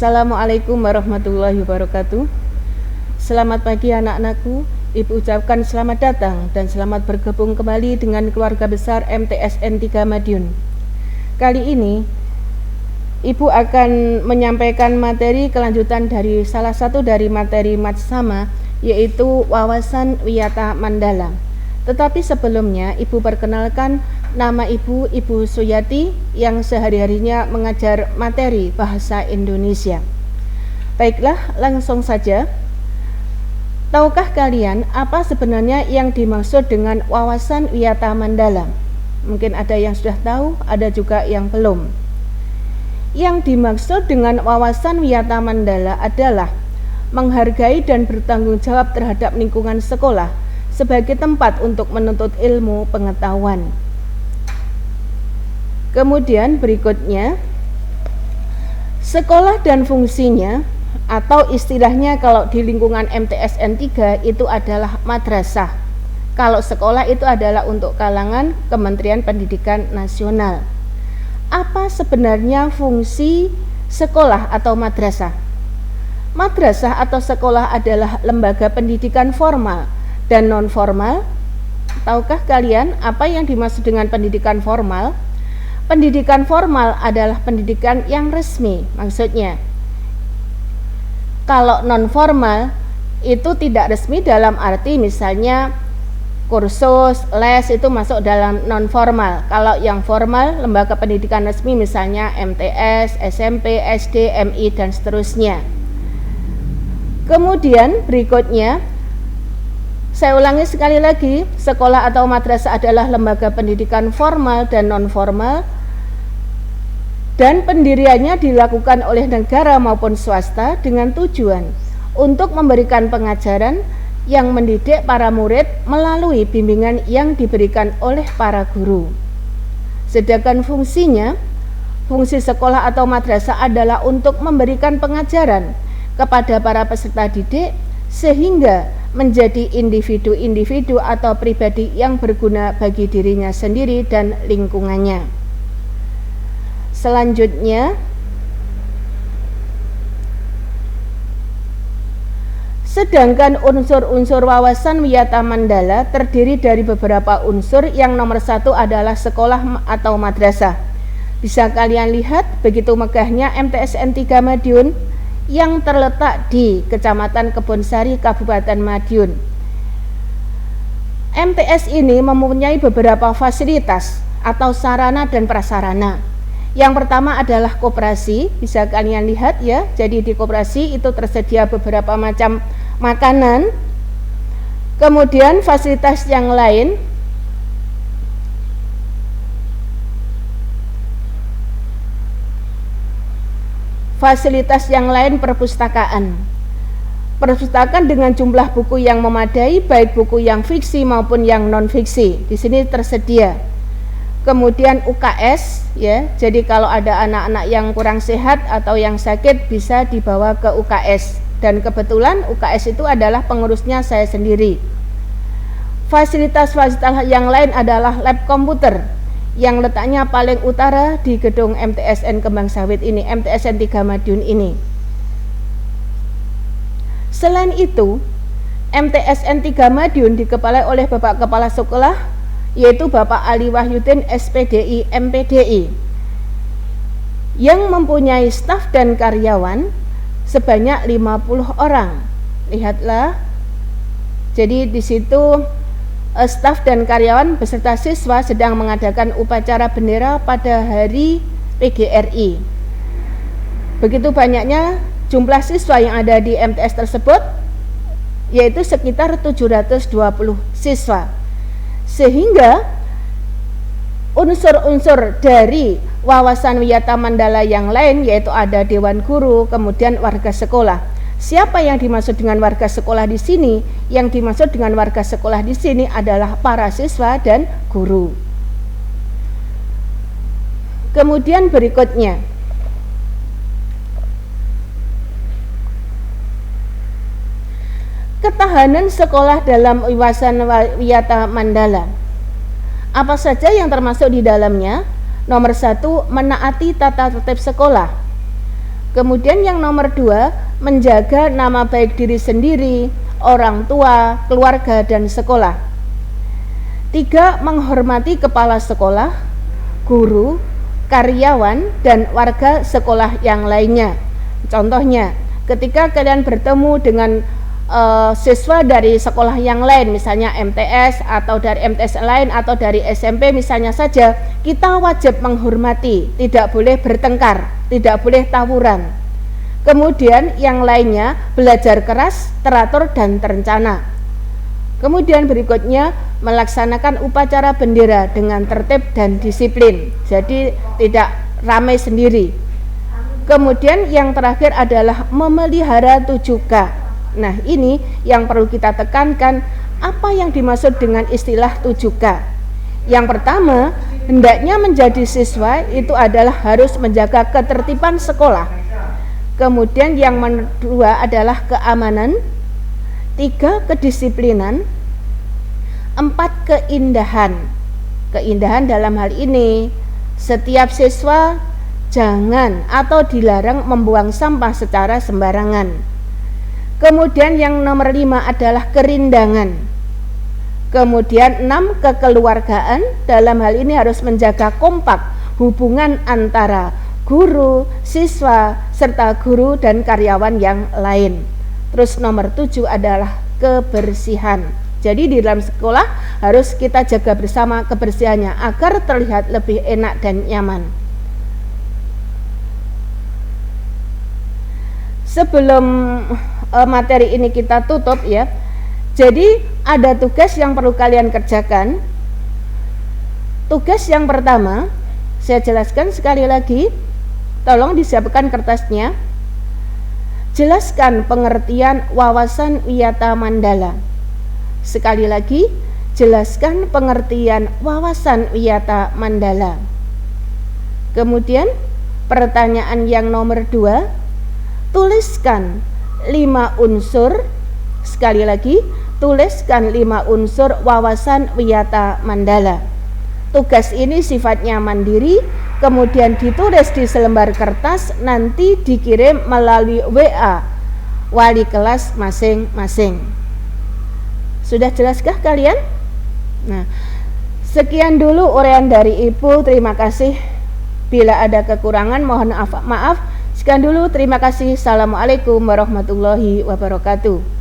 Assalamualaikum warahmatullahi wabarakatuh. Selamat pagi anak-anakku. Ibu ucapkan selamat datang dan selamat bergabung kembali dengan keluarga besar MTSN 3 Madiun. Kali ini Ibu akan menyampaikan materi kelanjutan dari salah satu dari materi Matsama, yaitu wawasan wiyata mandala. Tetapi sebelumnya Ibu perkenalkan nama Ibu Suyati yang sehari-harinya mengajar materi bahasa Indonesia. Baiklah, langsung saja. Tahukah kalian apa sebenarnya yang dimaksud dengan wawasan wiyata mandala? Mungkin ada yang sudah tahu, ada juga yang belum. Yang dimaksud dengan wawasan wiyata mandala adalah menghargai dan bertanggung jawab terhadap lingkungan sekolah sebagai tempat untuk menuntut ilmu pengetahuan. Kemudian berikutnya, sekolah dan fungsinya, atau istilahnya kalau di lingkungan MTSN 3 itu adalah madrasah. Kalau sekolah itu adalah untuk kalangan Kementerian Pendidikan Nasional. Apa sebenarnya fungsi sekolah atau madrasah? Madrasah atau sekolah adalah lembaga pendidikan formal dan non formal. Tahukah kalian apa yang dimaksud dengan pendidikan formal? Pendidikan formal adalah pendidikan yang resmi, maksudnya. Kalau non formal itu tidak resmi dalam arti misalnya kursus, les itu masuk dalam non formal. Kalau yang formal, lembaga pendidikan resmi misalnya MTS, SMP, SD, MI dan seterusnya. Kemudian berikutnya, saya ulangi sekali lagi, sekolah atau madrasah adalah lembaga pendidikan formal dan non formal, dan pendiriannya dilakukan oleh negara maupun swasta dengan tujuan untuk memberikan pengajaran yang mendidik para murid melalui bimbingan yang diberikan oleh para guru. Sedangkan fungsinya, fungsi sekolah atau madrasah adalah untuk memberikan pengajaran kepada para peserta didik sehingga menjadi individu-individu atau pribadi yang berguna bagi dirinya sendiri dan lingkungannya. Selanjutnya, sedangkan unsur-unsur wawasan wiyata mandala terdiri dari beberapa unsur. Yang nomor satu adalah sekolah atau madrasah. Bisa kalian lihat begitu megahnya MTSN 3 Madiun yang terletak di Kecamatan Kebonsari, Kabupaten Madiun. MTS ini mempunyai beberapa fasilitas atau sarana dan prasarana. Yang pertama adalah koperasi, bisa kalian lihat ya. Jadi di koperasi itu tersedia beberapa macam makanan. Kemudian fasilitas yang lain, perpustakaan. Perpustakaan dengan jumlah buku yang memadai, baik buku yang fiksi maupun yang non fiksi. Di sini tersedia. Kemudian UKS ya. Jadi kalau ada anak-anak yang kurang sehat atau yang sakit bisa dibawa ke UKS. Dan kebetulan UKS itu adalah pengurusnya saya sendiri. Fasilitas-fasilitas yang lain adalah lab komputer yang letaknya paling utara di gedung MTSN Kembang Sawit ini, MTSN 3 Madiun ini. Selain itu, MTSN 3 Madiun dikepalai oleh Bapak Kepala Sekolah, yaitu Bapak Ali Wahyudin SPDI MPDI, yang mempunyai staf dan karyawan sebanyak 50 orang. Lihatlah. Jadi di situ staf dan karyawan beserta siswa sedang mengadakan upacara bendera pada hari PGRI. Begitu banyaknya jumlah siswa yang ada di MTS tersebut, yaitu sekitar 720 siswa. Sehingga unsur-unsur dari wawasan wiyata mandala yang lain, yaitu ada dewan guru, kemudian warga sekolah. Siapa yang dimaksud dengan warga sekolah di sini? Yang dimaksud dengan warga sekolah di sini adalah para siswa dan guru. Kemudian berikutnya, ketahanan sekolah dalam wawasan wiyata mandala. Apa saja yang termasuk di dalamnya? Nomor 1, menaati tata tertib sekolah. Kemudian yang nomor 2, menjaga nama baik diri sendiri, orang tua, keluarga, dan sekolah. 3, menghormati kepala sekolah, guru, karyawan, dan warga sekolah yang lainnya. Contohnya, ketika kalian bertemu dengan siswa dari sekolah yang lain, misalnya MTS atau dari MTS lain atau dari SMP misalnya saja, kita wajib menghormati, tidak boleh bertengkar, tidak boleh tawuran. Kemudian yang lainnya, belajar keras, teratur, dan terencana. Kemudian berikutnya, melaksanakan upacara bendera dengan tertib dan disiplin, jadi tidak ramai sendiri. Kemudian yang terakhir adalah memelihara 7K. Nah, ini yang perlu kita tekankan, apa yang dimaksud dengan istilah 7K. Yang pertama, hendaknya menjadi siswa itu adalah harus menjaga ketertiban sekolah. Kemudian yang kedua adalah keamanan. 3, kedisiplinan. 4, keindahan. Keindahan dalam hal ini, setiap siswa jangan atau dilarang membuang sampah secara sembarangan. Kemudian yang nomor 5 adalah kerindangan. Kemudian 6, kekeluargaan. Dalam hal ini harus menjaga kompak hubungan antara guru, siswa, serta guru dan karyawan yang lain. Terus nomor 7 adalah kebersihan. Jadi di dalam sekolah harus kita jaga bersama kebersihannya agar terlihat lebih enak dan nyaman. Sebelum materi ini kita tutup ya, jadi ada tugas yang perlu kalian kerjakan. Tugas yang pertama, saya jelaskan sekali lagi, tolong disiapkan kertasnya. Jelaskan pengertian wawasan wiyata mandala. Sekali lagi, jelaskan pengertian wawasan wiyata mandala. Kemudian pertanyaan yang nomor 2, tuliskan 5 unsur. Sekali lagi, tuliskan 5 unsur wawasan wiyata mandala. Tugas ini sifatnya mandiri, kemudian ditulis di selembar kertas, nanti dikirim melalui WA wali kelas masing-masing. Sudah jelaskah kalian? Nah, sekian dulu uraian dari Ibu. Terima kasih. Bila ada kekurangan mohon maaf. Sekian dulu, terima kasih. Assalamualaikum warahmatullahi wabarakatuh.